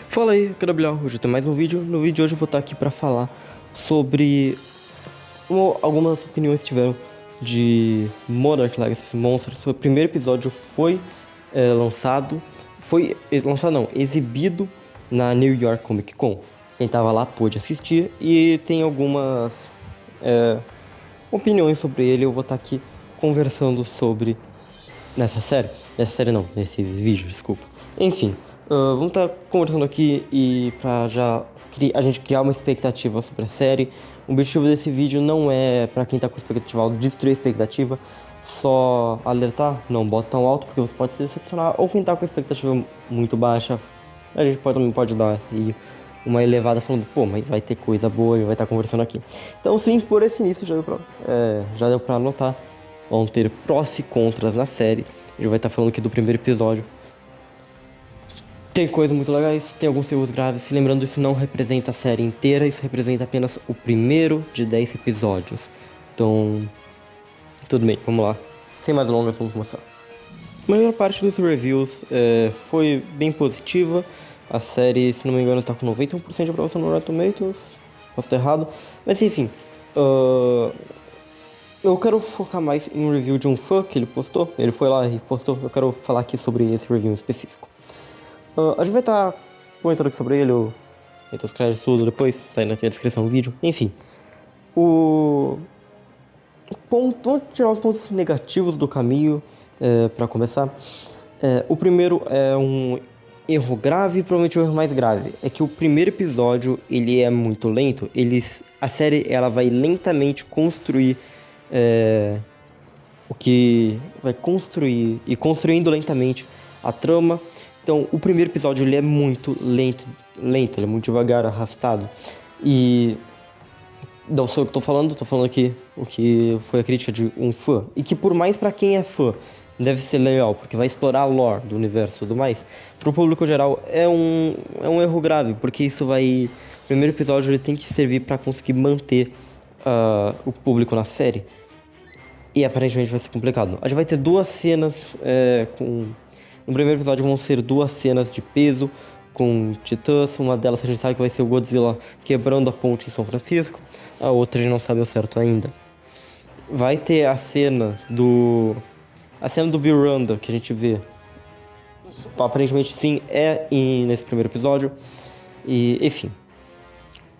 Fala aí, Gabriel. Hoje eu tenho mais um vídeo. No vídeo de hoje eu vou estar aqui para falar sobre algumas opiniões que tiveram de Monarch Legacy Monsters. O primeiro episódio foi lançado não, exibido na New York Comic Con. Quem tava lá pôde assistir e tem algumas opiniões sobre ele. Eu vou estar aqui conversando sobre nesse vídeo, desculpa. Enfim, vamos estar conversando aqui e pra já a gente criar uma expectativa sobre a série. O objetivo desse vídeo não é pra quem tá com expectativa alta destruir a expectativa, só alertar, não bota tão alto porque você pode se decepcionar, ou quem tá com expectativa muito baixa, a gente também pode dar aí uma elevada falando, pô, mas vai ter coisa boa e vai estar conversando aqui. Então sim, por esse início já deu pra anotar. Vão ter prós e contras na série. A gente vai estar falando aqui do primeiro episódio. Tem coisas muito legais, tem alguns erros graves. Lembrando, isso não representa a série inteira, isso representa apenas o primeiro de 10 episódios. Então, tudo bem, vamos lá. Sem mais delongas, vamos começar. A maior parte dos reviews foi bem positiva. A série, se não me engano, tá com 91% de aprovação no Rotten Tomatoes. Posso estar errado. Mas enfim, eu quero focar mais em um review de um fã que ele postou. Ele foi lá e postou. Eu quero falar aqui sobre esse review em específico. A gente vai estar comentando aqui sobre ele, entre os créditos tudo depois, tá aí na descrição do vídeo. Enfim, vamos tirar os pontos negativos do caminho para começar. O primeiro é um erro grave, provavelmente o erro mais grave. É que o primeiro episódio, ele é muito lento. A série ela vai lentamente construir o que vai construir e construindo lentamente a trama. Então, o primeiro episódio ele é muito lento, ele é muito devagar, arrastado. E não sou eu que tô falando aqui o que foi a crítica de um fã. E que por mais pra quem é fã, deve ser legal, porque vai explorar a lore do universo e tudo mais. Pro público geral é um erro grave, porque isso vai... O primeiro episódio ele tem que servir pra conseguir manter o público na série. E aparentemente vai ser complicado. A gente vai ter duas cenas No primeiro episódio vão ser duas cenas de peso com titãs. Uma delas a gente sabe que vai ser o Godzilla quebrando a ponte em São Francisco. A outra a gente não sabe ao certo ainda. Vai ter a cena do Biranda que a gente vê. Aparentemente sim, nesse primeiro episódio. E enfim.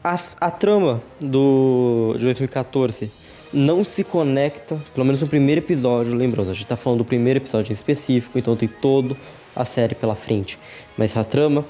A trama de 2014 não se conecta, pelo menos no primeiro episódio, lembrando, a gente tá falando do primeiro episódio em específico, então tem toda a série pela frente. Mas a trama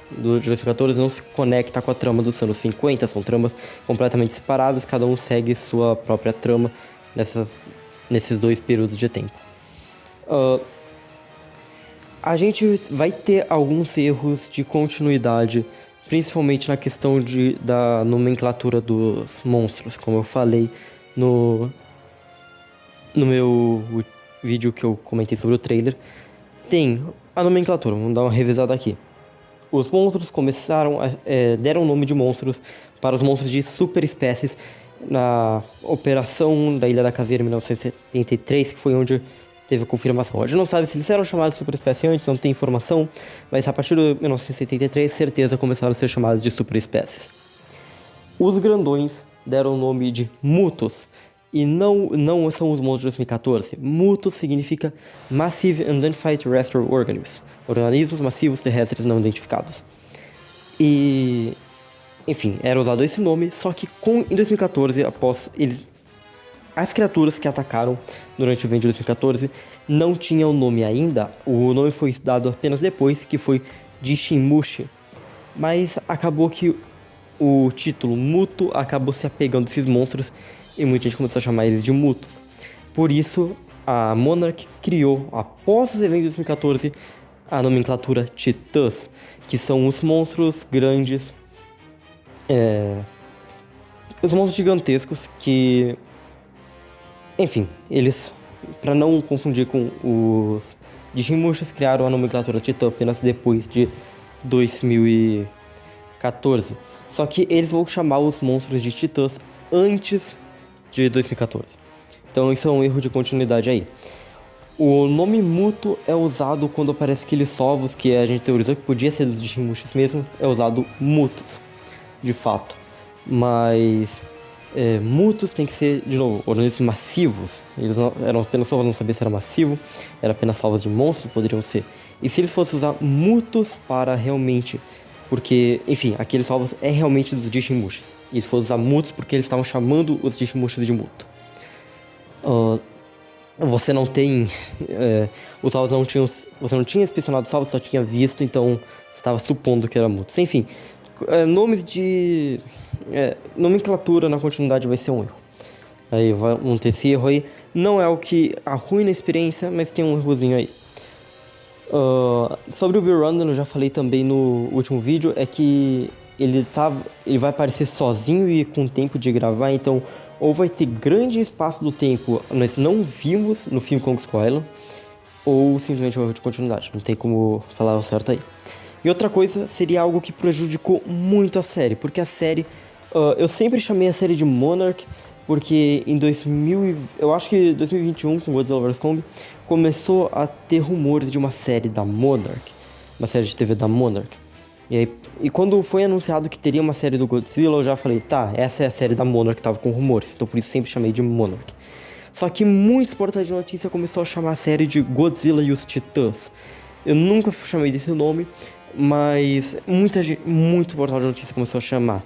do 2014 não se conecta com a trama dos anos 50, são tramas completamente separadas, cada um segue sua própria trama nesses dois períodos de tempo. A gente vai ter alguns erros de continuidade, principalmente na questão da nomenclatura dos monstros, como eu falei no meu vídeo que eu comentei sobre o trailer. Tem a nomenclatura, vamos dar uma revisada aqui. Os monstros deram o nome de monstros para os monstros de superespécies na Operação da Ilha da Caveira em 1973, que foi onde teve a confirmação. A gente não sabe se eles eram chamados de superespécie antes, não tem informação, mas a partir de 1973, certeza começaram a ser chamados de superespécies. Os grandões deram o nome de Mutos, e não são os monstros de 2014. Mutos significa Massive Unidentified Terrestrial Organisms, organismos massivos terrestres não identificados. E, enfim, era usado esse nome, só que em 2014, as criaturas que atacaram durante o evento de 2014 não tinham nome ainda. O nome foi dado apenas depois, que foi Jishimushi. Mas acabou que o título Muto acabou se apegando a esses monstros e muita gente começou a chamar eles de Mutos. Por isso, a Monarch criou, após os eventos de 2014, a nomenclatura Titãs, que são os monstros grandes, os monstros gigantescos que... Enfim, eles, para não confundir com os Jishimushis, criaram a nomenclatura Titã apenas depois de 2014. Só que eles vão chamar os monstros de Titãs antes de 2014. Então isso é um erro de continuidade aí. O nome Muto é usado quando aparece aqueles ovos que a gente teorizou que podia ser dos Dishimushis mesmo, é usado Mutos, de fato. Mas Mutos tem que ser, de novo, organismos massivos. Eles não, eram apenas ovos, não sabia se era massivo, era apenas ovos de monstros, poderiam ser. E se eles fossem usar Mutos para realmente, porque, enfim, aqueles ovos é realmente dos Dishimushis. E eles fossem usar Mutos porque eles estavam chamando os Dishimushis de Muto. Você não tem. Os salvos não tinham. Você não tinha inspecionado os salvos, só tinha visto, então você estava supondo que era Mutos. Enfim, nomes de. Nomenclatura na continuidade vai ser um erro. Aí vão ter esse erro aí. Não é o que arruina a experiência, mas tem um errozinho aí. Sobre o Bill Rundle, eu já falei também no último vídeo, é que ele vai aparecer sozinho e com tempo de gravar, então ou vai ter grande espaço do tempo nós não vimos no filme Kong Skull Island, ou simplesmente um erro de continuidade, não tem como falar o certo aí. E outra coisa seria algo que prejudicou muito a série, porque a série, eu sempre chamei a série de Monarch, porque em eu acho que 2021, com Godzilla vs Kong, começou a ter rumores de uma série da Monarch, uma série de TV da Monarch. E quando foi anunciado que teria uma série do Godzilla, eu já falei, tá, essa é a série da Monarch que tava com rumores, então por isso sempre chamei de Monarch. Só que muitos portais de notícia começou a chamar a série de Godzilla e os Titãs. Eu nunca chamei desse nome, mas muito portal de notícia começou a chamar.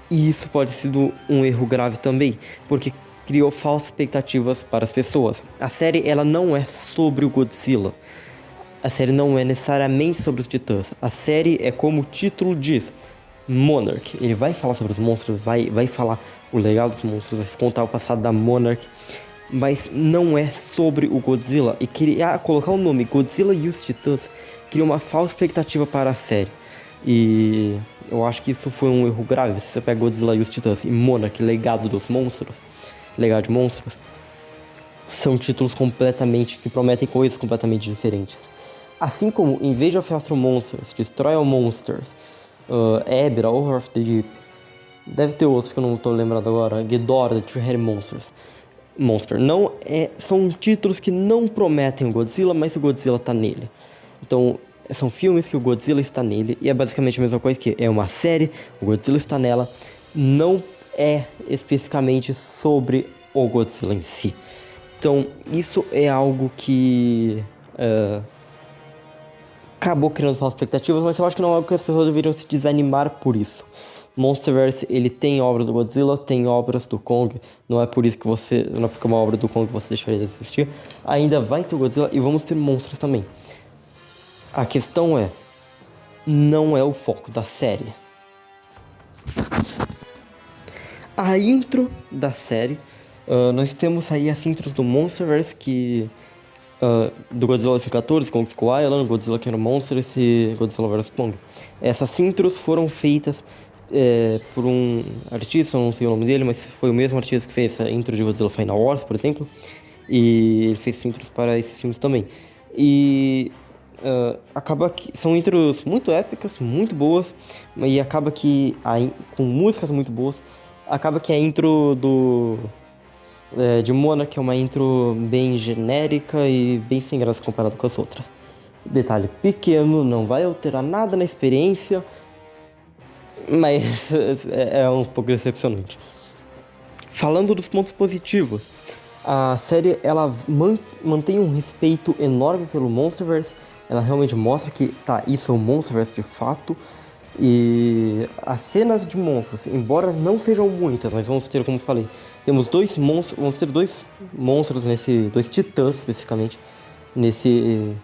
E isso pode ter sido um erro grave também, porque criou falsas expectativas para as pessoas. A série, ela não é sobre o Godzilla. A série não é necessariamente sobre os titãs. A série é como o título diz, Monarch. Ele vai falar sobre os monstros, vai falar o legal dos monstros, vai contar o passado da Monarch, mas não é sobre o Godzilla. E colocar o nome Godzilla e os Titãs cria uma falsa expectativa para a série. E eu acho que isso foi um erro grave. Se você pega Godzilla e os Titãs e Monarch, Legado dos Monstros, Legado de Monstros, são títulos que prometem coisas completamente diferentes. Assim como Invasion of Astro Monsters, Destroy All Monsters, Ebra, Horror of the Deep, deve ter outros que eu não estou lembrado agora, Ghidorah, The Three-Headed Monster. São títulos que não prometem o Godzilla, mas o Godzilla está nele. Então, são filmes que o Godzilla está nele, e é basicamente a mesma coisa que é uma série, o Godzilla está nela, não é especificamente sobre o Godzilla em si. Então, isso é algo que acabou criando falsas expectativas, mas eu acho que não é algo que as pessoas deveriam se desanimar por isso. Monsterverse, ele tem obras do Godzilla, tem obras do Kong, não é porque é uma obra do Kong você deixaria de assistir. Ainda vai ter o Godzilla e vamos ter monstros também. A questão não é o foco da série. A intro da série, nós temos aí as intros do Monsterverse, do Godzilla 2014, Kong Skull Island, Godzilla King of Monsters e Godzilla vs Kong. Essas intros foram feitas por um artista, eu não sei o nome dele, mas foi o mesmo artista que fez a intro de Godzilla Final Wars, por exemplo, e ele fez intros para esses filmes também. E acaba que são intros muito épicas, muito boas, e acaba que com músicas muito boas, acaba que a intro de Monarch é uma intro bem genérica e bem sem graça comparado com as outras. Detalhe pequeno, não vai alterar nada na experiência, mas é um pouco decepcionante. Falando dos pontos positivos, a série ela mantém um respeito enorme pelo Monsterverse. Ela realmente mostra que isso é um Monsterverse de fato. E as cenas de monstros, embora não sejam muitas, mas vamos ter, como eu falei, vamos ter dois monstros dois titãs especificamente nesse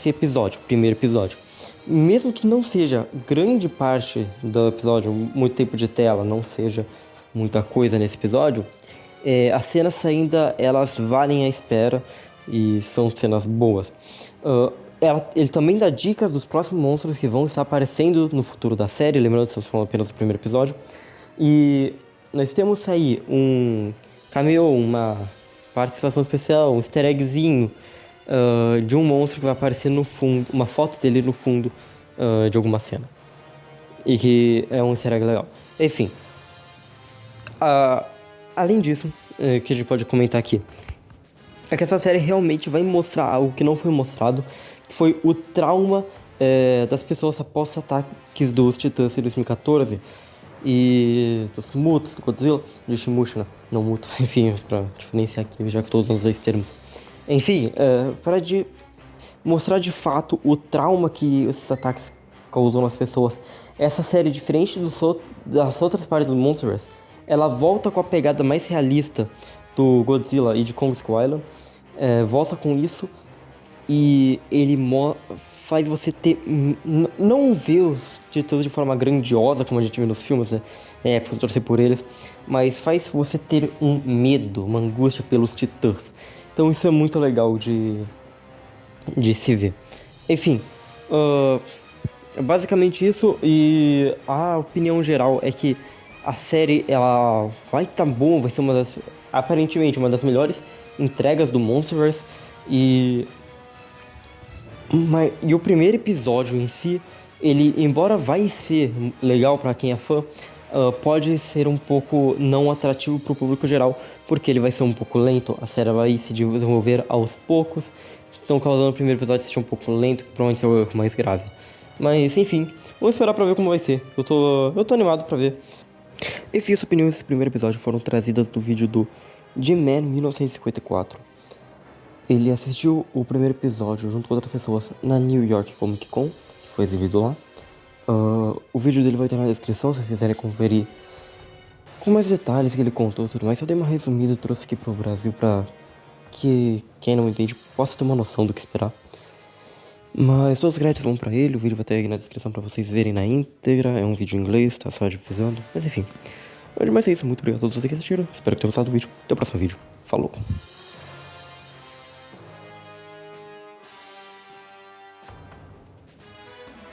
episódio, primeiro episódio. Mesmo que não seja grande parte do episódio, muito tempo de tela, não seja muita coisa nesse episódio, as cenas ainda elas valem a espera e são cenas boas. Ele também dá dicas dos próximos monstros que vão estar aparecendo no futuro da série, lembrando que estamos falando apenas do primeiro episódio. E nós temos aí um cameo, uma participação especial, um easter eggzinho de um monstro que vai aparecer no fundo, uma foto dele no fundo de alguma cena. E que é um easter egg legal. Enfim, além disso, que a gente pode comentar aqui. é que essa série realmente vai mostrar algo que não foi mostrado, que foi o trauma das pessoas após os ataques dos Titãs em 2014 e dos Mutos, do Godzilla, de Shimusha, né? Não Muto, enfim, pra diferenciar aqui, já que estou usando os dois termos. Enfim, para de mostrar de fato o trauma que esses ataques causou nas pessoas. Essa série, diferente das outras partes do Monsterverse, ela volta com a pegada mais realista do Godzilla e de Kong Skull Island. Volta com isso e ele faz você ter... não ver os titãs de forma grandiosa, como a gente vê nos filmes, né? Porque eu torcer por eles. Mas faz você ter um medo, uma angústia pelos titãs. Então isso é muito legal de se ver. Enfim, é basicamente isso. E a opinião geral é que a série, ela vai estar boa, vai ser aparentemente uma das melhores entregas do Monsterverse. E o primeiro episódio em si, ele, embora vai ser legal pra quem é fã, pode ser um pouco não atrativo pro público geral, porque ele vai ser um pouco lento, a série vai se desenvolver aos poucos, então causando o primeiro episódio seja um pouco lento, provavelmente é o erro mais grave. Mas enfim, vamos esperar pra ver como vai ser, eu tô animado pra ver. Enfim, as opiniões desse primeiro episódio foram trazidas do vídeo do G-Man 1954. Ele assistiu o primeiro episódio junto com outras pessoas na New York Comic Con, que foi exibido lá. O vídeo dele vai estar na descrição, se vocês quiserem conferir com mais detalhes que ele contou e tudo mais. Eu dei uma resumida e trouxe aqui pro Brasil pra que quem não entende possa ter uma noção do que esperar. Mas todos os créditos vão pra ele, o vídeo vai estar aí na descrição pra vocês verem na íntegra. É um vídeo em inglês, tá só difusando, mas enfim. Mas é isso, muito obrigado a todos vocês que assistiram, espero que tenham gostado do vídeo. Até o próximo vídeo, falou!